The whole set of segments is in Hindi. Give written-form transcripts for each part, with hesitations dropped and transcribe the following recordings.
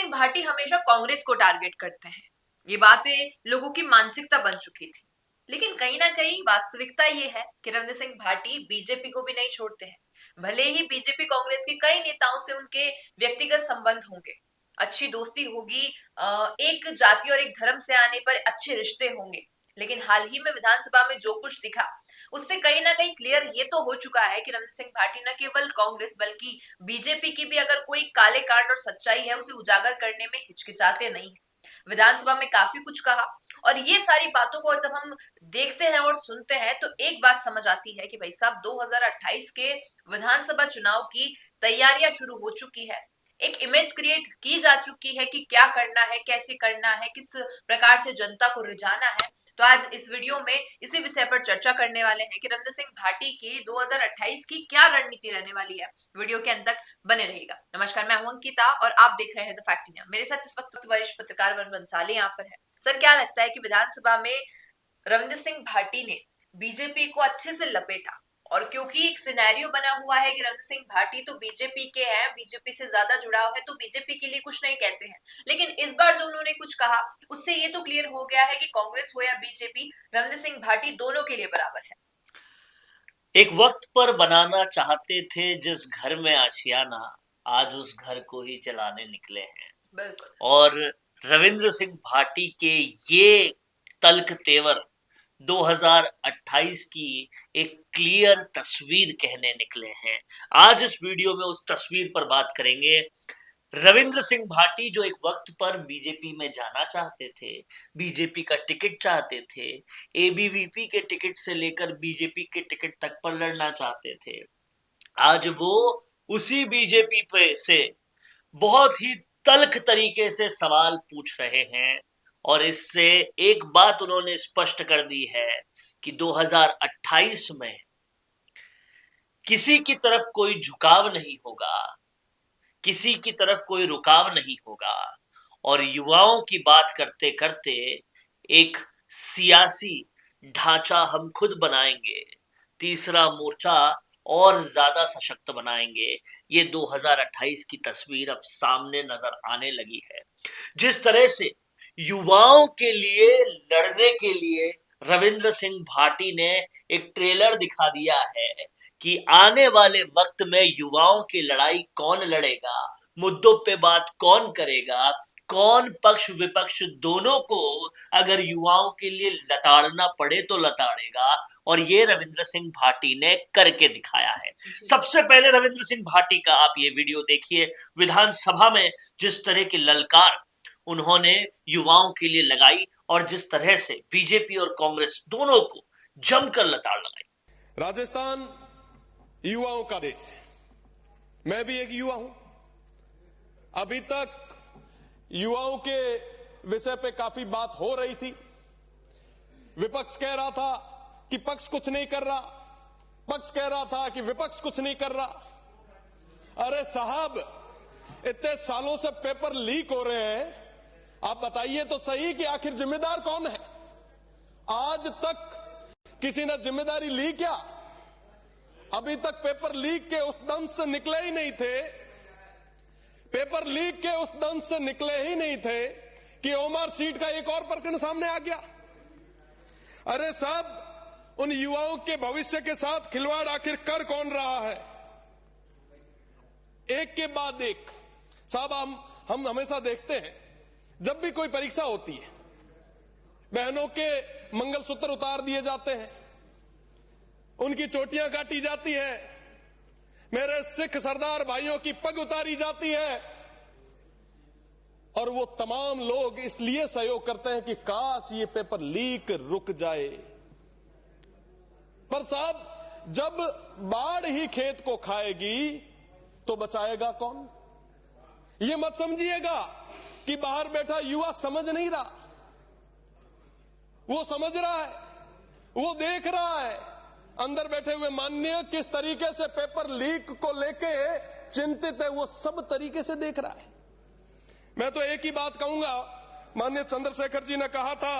सिंह भाटी हमेशा कांग्रेस को टारगेट करते हैं। ये बातें लोगों की मानसिकता बन चुकी थी, लेकिन कहीं ना कहीं वास्तविकता ये है कि रविंद्र सिंह भाटी बीजेपी को भी नहीं छोड़ते हैं। भले ही बीजेपी कांग्रेस के कई नेताओं से उनके व्यक्तिगत संबंध होंगे, अच्छी दोस्ती होगी, एक जाति और एक धर्म से आने पर अच्छे रिश्ते होंगे, लेकिन हाल ही में विधानसभा में जो कुछ दिखा उससे कहीं ना कहीं क्लियर ये तो हो चुका है कि रविंद्र सिंह भाटी न केवल कांग्रेस बल्कि बीजेपी की भी अगर कोई काले कांड और सच्चाई है उसे उजागर करने में हिचकिचाते नहीं है। विधानसभा में काफी कुछ कहा, और ये सारी बातों को जब हम देखते हैं और सुनते हैं तो एक बात समझ आती है कि भाई साहब 2028 के विधानसभा चुनाव की तैयारियां शुरू हो चुकी है। एक इमेज क्रिएट की जा चुकी है कि क्या करना है, कैसे करना है, किस प्रकार से जनता को रिझाना है। तो आज इस वीडियो में इसी विषय पर चर्चा करने वाले हैं कि रविंद्र सिंह भाटी की 2028 की क्या रणनीति रहने वाली है। वीडियो के अंत तक बने रहेगा। नमस्कार, मैं हूं अंकिता और आप देख रहे हैं द फैक्ट इंडिया। मेरे साथ इस वक्त वरिष्ठ पत्रकार वरुण बंसाली यहाँ पर है। सर, क्या लगता है कि विधानसभा में रविंद्र सिंह भाटी ने बीजेपी को अच्छे से लपेटा, और क्योंकि एक सिनेरियो बना हुआ है कि रविंद्र सिंह भाटी तो बीजेपी के हैं, बीजेपी से ज्यादा जुड़ाव है, तो बीजेपी के लिए कुछ नहीं कहते हैं, लेकिन इस बार जो उन्होंने कुछ कहा उससे ये तो क्लियर हो गया है कि कांग्रेस हो या बीजेपी, रविंद्र सिंह भाटी दोनों के लिए बराबर है। एक वक्त पर बनाना चाहते थे जिस घर में आशियाना, आज उस घर को ही जलाने निकले हैं। बिल्कुल। और रविंद्र सिंह भाटी के ये तल्ख तेवर 2028 की एक क्लियर तस्वीर कहने निकले हैं। आज इस वीडियो में उस तस्वीर पर बात करेंगे। रविंद्र सिंह भाटी जो एक वक्त पर बीजेपी में जाना चाहते थे, बीजेपी का टिकट चाहते थे, एबीवीपी के टिकट से लेकर बीजेपी के टिकट तक पर लड़ना चाहते थे, आज वो उसी बीजेपी पे से बहुत ही तल्ख तरीके से सवाल पूछ रहे हैं। और इससे एक बात उन्होंने स्पष्ट कर दी है कि 2028 में किसी की तरफ कोई झुकाव नहीं होगा, किसी की तरफ कोई रुकाव नहीं होगा। और युवाओं की बात करते करते एक सियासी ढांचा हम खुद बनाएंगे, तीसरा मोर्चा और ज्यादा सशक्त बनाएंगे। ये 2028 की तस्वीर अब सामने नजर आने लगी है। जिस तरह से युवाओं के लिए लड़ने के लिए रविंद्र सिंह भाटी ने एक ट्रेलर दिखा दिया है कि आने वाले वक्त में युवाओं की लड़ाई कौन लड़ेगा, मुद्दों पे बात कौन करेगा, कौन पक्ष विपक्ष दोनों को अगर युवाओं के लिए लताड़ना पड़े तो लताड़ेगा। और ये रविंद्र सिंह भाटी ने करके दिखाया है। सबसे पहले रविंद्र सिंह भाटी का आप ये वीडियो देखिए, विधानसभा में जिस तरह की ललकार उन्होंने युवाओं के लिए लगाई और जिस तरह से बीजेपी और कांग्रेस दोनों को जमकर लताड़ लगाई। राजस्थान युवाओं का देश है। मैं भी एक युवा हूं। अभी तक युवाओं के विषय पे काफी बात हो रही थी। विपक्ष कह रहा था कि पक्ष कुछ नहीं कर रहा, पक्ष कह रहा था कि विपक्ष कुछ नहीं कर रहा। अरे साहब, इतने सालों से पेपर लीक हो रहे हैं, आप बताइए तो सही कि आखिर जिम्मेदार कौन है? आज तक किसी ने जिम्मेदारी ली क्या? अभी तक पेपर लीक के उस दंश से निकले ही नहीं थे, पेपर लीक के उस दंश से निकले ही नहीं थे कि ओमर सीट का एक और प्रकरण सामने आ गया। अरे साहब, उन युवाओं के भविष्य के साथ खिलवाड़ आखिर कर कौन रहा है? एक के बाद एक। साहब, हम हमेशा देखते हैं जब भी कोई परीक्षा होती है, बहनों के मंगलसूत्र उतार दिए जाते हैं, उनकी चोटियां काटी जाती है, मेरे सिख सरदार भाइयों की पग उतारी जाती है, और वो तमाम लोग इसलिए सहयोग करते हैं कि काश ये पेपर लीक रुक जाए। पर साहब, जब बाढ़ ही खेत को खाएगी तो बचाएगा कौन? ये मत समझिएगा कि बाहर बैठा युवा समझ नहीं रहा। वो समझ रहा है, वो देख रहा है। अंदर बैठे हुए माननीय किस तरीके से पेपर लीक को लेके चिंतित है, वो सब तरीके से देख रहा है। मैं तो एक ही बात कहूंगा, माननीय चंद्रशेखर जी ने कहा था,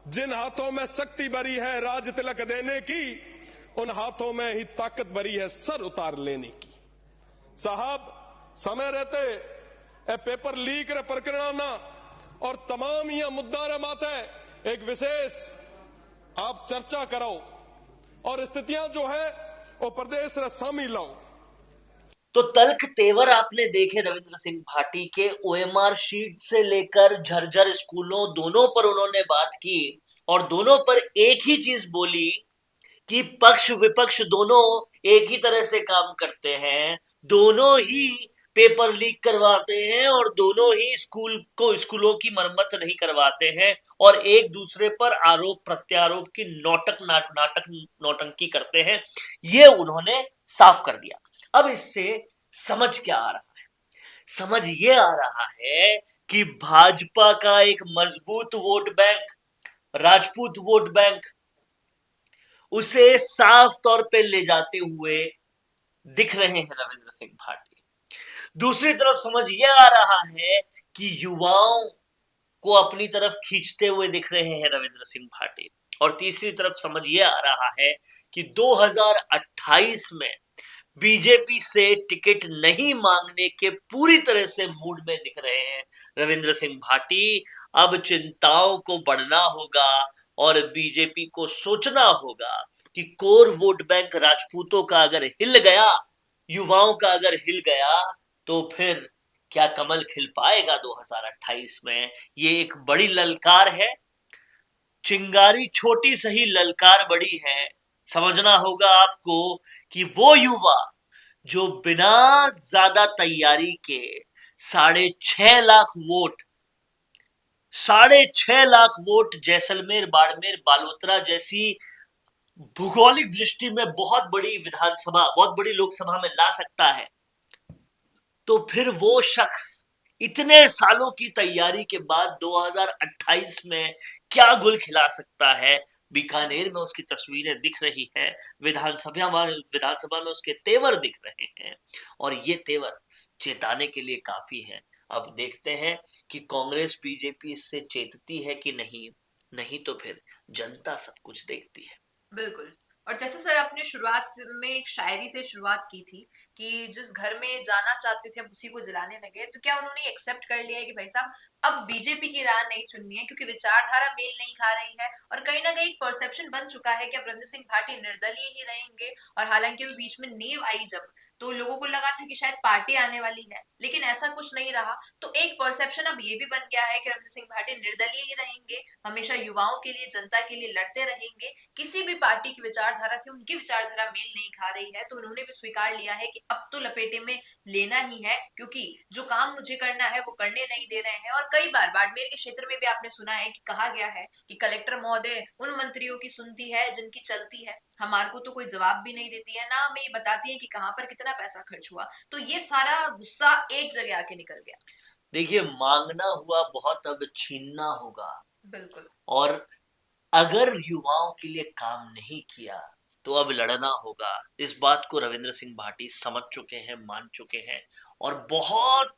जिन हाथों में शक्ति भरी है राज तिलक देने की, उन हाथों में ही ताकत भरी है सर उतार लेने की। साहब, समय रहते ए पेपर लीक रे प्रकरण और तमाम यह मुद्दा रे माते एक विशेष आप चर्चा करो और स्थितियां जो है वो प्रदेश रे शामिल लाओ। तो तल्ख तेवर आपने देखे रविंद्र सिंह भाटी के। ओएमआर शीट से लेकर झरझर स्कूलों दोनों पर उन्होंने बात की और दोनों पर एक ही चीज बोली कि पक्ष विपक्ष दोनों एक ही तरह से काम करते हैं, दोनों ही पेपर लीक करवाते हैं और दोनों ही स्कूलों की मरम्मत नहीं करवाते हैं और एक दूसरे पर आरोप प्रत्यारोप की नौटंकी करते हैं। ये उन्होंने साफ कर दिया। अब इससे समझ क्या आ रहा है? समझ ये आ रहा है कि भाजपा का एक मजबूत vote bank, Rajput vote bank, उसे साफ तौर पे ले जाते हुए दिख रहे हैं रविंद्र सिंह भाटी। दूसरी तरफ समझ यह आ रहा है कि युवाओं को अपनी तरफ खींचते हुए दिख रहे हैं रविंद्र सिंह भाटी। और तीसरी तरफ समझ यह आ रहा है कि 2028 में बीजेपी से टिकट नहीं मांगने के पूरी तरह से मूड में दिख रहे हैं रविंद्र सिंह भाटी। अब चिंताओं को बढ़ना होगा और बीजेपी को सोचना होगा कि कोर वोट बैंक राजपूतों का अगर हिल गया, युवाओं का अगर हिल गया, तो फिर क्या कमल खिल पाएगा 2028 में? ये एक बड़ी ललकार है। चिंगारी छोटी सही, ललकार बड़ी है। समझना होगा आपको कि वो युवा जो बिना ज्यादा तैयारी के 6.5 लाख वोट जैसलमेर, बाड़मेर, बालोतरा जैसी भौगोलिक दृष्टि में बहुत बड़ी विधानसभा, बहुत बड़ी लोकसभा में ला सकता है, तो फिर वो शख्स इतने सालों की तैयारी के बाद 2028 में क्या गुल खिला सकता है? बीकानेर में उसकी तस्वीरें दिख रही हैं, विधानसभा में उसके तेवर दिख रहे हैं और ये तेवर चेताने के लिए काफी है। अब देखते हैं कि कांग्रेस बीजेपी इससे चेतती है कि नहीं तो फिर जनता सब कुछ देखती है। बिल्कुल। और जैसे सर आपने शुरुआत में एक शायरी से शुरुआत की थी कि जिस घर में जाना चाहते थे अब उसी को जलाने लगे, तो क्या उन्होंने एक्सेप्ट कर लिया है कि भाई साहब अब बीजेपी की राह नहीं चुननी है क्योंकि विचारधारा मेल नहीं खा रही है? और कहीं ना कहीं एक परसेप्शन बन चुका है कि अब रविंद्र सिंह भाटी निर्दलीय ही रहेंगे। और हालांकि वो बीच में नींव आई जब, तो लोगों को लगा था कि शायद पार्टी आने वाली है, लेकिन ऐसा कुछ नहीं रहा। तो एक परसेप्शन अब ये भी बन गया है कि रविंद्र सिंह भाटी निर्दलीय ही रहेंगे, हमेशा युवाओं के लिए, जनता के लिए लड़ते रहेंगे। किसी भी पार्टी की विचारधारा से उनकी विचारधारा मेल नहीं खा रही है, तो उन्होंने भी स्वीकार लिया है कि अब तो लपेटे में लेना ही है, क्योंकि जो काम मुझे करना है वो करने नहीं दे रहे हैं। और कई बार बाड़मेर के क्षेत्र में भी आपने सुना है कि कहा गया है कि कलेक्टर महोदय उन मंत्रियों की सुनती है जिनकी चलती है, हमारे को तो कोई जवाब भी नहीं देती है, ना हमें ये बताती है कि कहाँ पर कितना पैसा खर्च हुआ। तो ये सारा गुस्सा एक जगह आके निकल गया। देखिए, मांगना हुआ बहुत, अब छीनना होगा। बिल्कुल। और अगर युवाओं के लिए काम नहीं किया तो अब लड़ना होगा। इस बात को रविंद्र सिंह भाटी समझ चुके हैं, मान चुके हैं और बहुत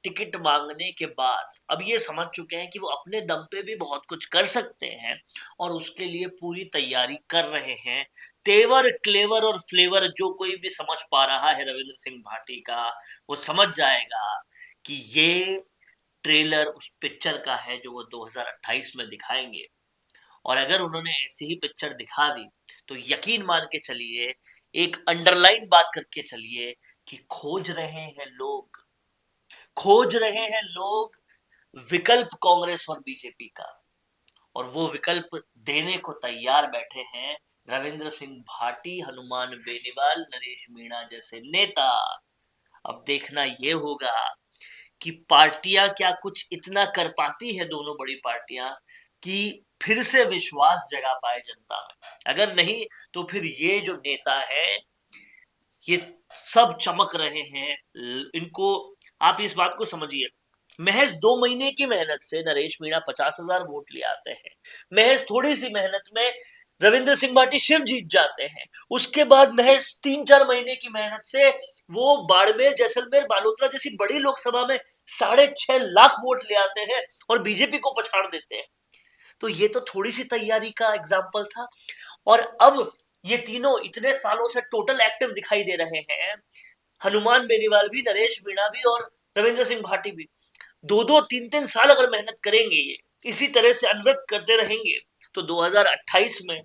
टिकट मांगने के बाद अब ये समझ चुके हैं कि वो अपने दम पे भी बहुत कुछ कर सकते हैं और उसके लिए पूरी तैयारी कर रहे हैं। तेवर, क्लेवर और फ्लेवर जो कोई भी समझ पा रहा है रविंद्र सिंह भाटी का, वो समझ जाएगा कि ये ट्रेलर उस पिक्चर का है जो वो 2028 में दिखाएंगे। और अगर उन्होंने ऐसी ही पिक्चर दिखा दी तो यकीन मान के चलिए, एक अंडरलाइन बात करके चलिए कि खोज रहे हैं लोग विकल्प कांग्रेस और बीजेपी का, और वो विकल्प देने को तैयार बैठे हैं रविंद्र सिंह भाटी, हनुमान बेनीवाल, नरेश मीणा जैसे नेता। अब देखना ये होगा कि पार्टियां क्या कुछ इतना कर पाती है, दोनों बड़ी पार्टियां, कि फिर से विश्वास जगा पाए जनता में। अगर नहीं तो फिर ये जो नेता है ये सब चमक रहे हैं। इनको आप इस बात को समझिए, महज 2 महीने की मेहनत से नरेश मीणा 50,000 वोट ले आते हैं। महज थोड़ी सी मेहनत में रविंद्र सिंह भाटी शिव जीत जाते हैं। उसके बाद महज 3-4 महीने की मेहनत से वो बाड़मेर, जैसलमेर, बालोतरा जैसी बड़ी लोकसभा में 6.5 लाख वोट ले आते हैं और बीजेपी को पछाड़ देते हैं। तो ये तो थोड़ी सी तैयारी का एग्जाम्पल था। और अब ये तीनों इतने सालों से टोटल एक्टिव दिखाई दे रहे हैं, हनुमान बेनीवाल भी, नरेश मीणा भी और रविंद्र सिंह भाटी भी 2-2, 3-3 साल अगर मेहनत करेंगे, ये इसी तरह से अनवरत करते रहेंगे, तो 2028 में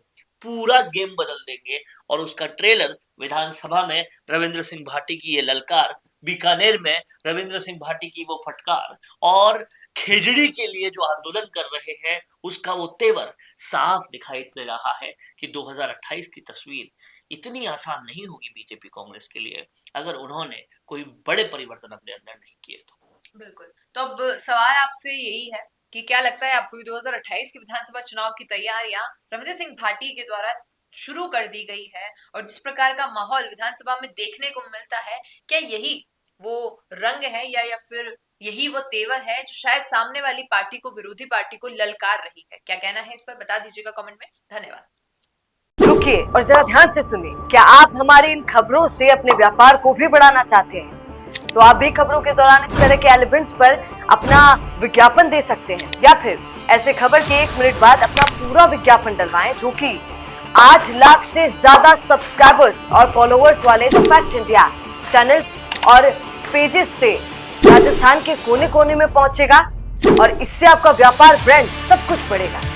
पूरा गेम बदल देंगे। और उसका ट्रेलर विधानसभा में रविंद्र सिंह भाटी की ये ललकार, बीकानेर में रविंद्र सिंह भाटी की वो फटकार, और खेजड़ी के लिए जो आंदोलन कर रहे हैं उसका वो तेवर साफ दिखाई दे रहा है कि 2028 की तस्वीर इतनी आसान नहीं होगी बीजेपी कांग्रेस के लिए, अगर उन्होंने कोई बड़े परिवर्तन अपने अंदर नहीं किए तो। बिल्कुल। तो अब सवाल आपसे यही है कि क्या लगता है आपको 2028 के विधानसभा चुनाव की तैयारियां रविंद्र सिंह भाटी के द्वारा शुरू कर दी गई है, और जिस प्रकार का माहौल विधानसभा में देखने को मिलता है, क्या यही वो रंग है या फिर यही वो तेवर है जो शायद सामने वाली पार्टी को, विरोधी पार्टी को ललकार रही है? क्या कहना है इस पर बता दीजिएगा कमेंट में। धन्यवाद। रुकिए और जरा ध्यान से सुनिए। क्या आप हमारी इन खबरों से अपने व्यापार को भी बढ़ाना चाहते हैं? तो आप भी खबरों के दौरान इस तरह के एलिमेंट्स पर अपना विज्ञापन दे सकते हैं, या फिर ऐसे खबर के 1 मिनट बाद अपना पूरा विज्ञापन डलवाएं, जो कि 8 लाख से ज्यादा सब्सक्राइबर्स और फॉलोअर्स वाले द फैक्ट इंडिया चैनल्स और पेजेस से राजस्थान के कोने कोने में पहुंचेगा, और इससे आपका व्यापार, ब्रांड सब कुछ बढ़ेगा।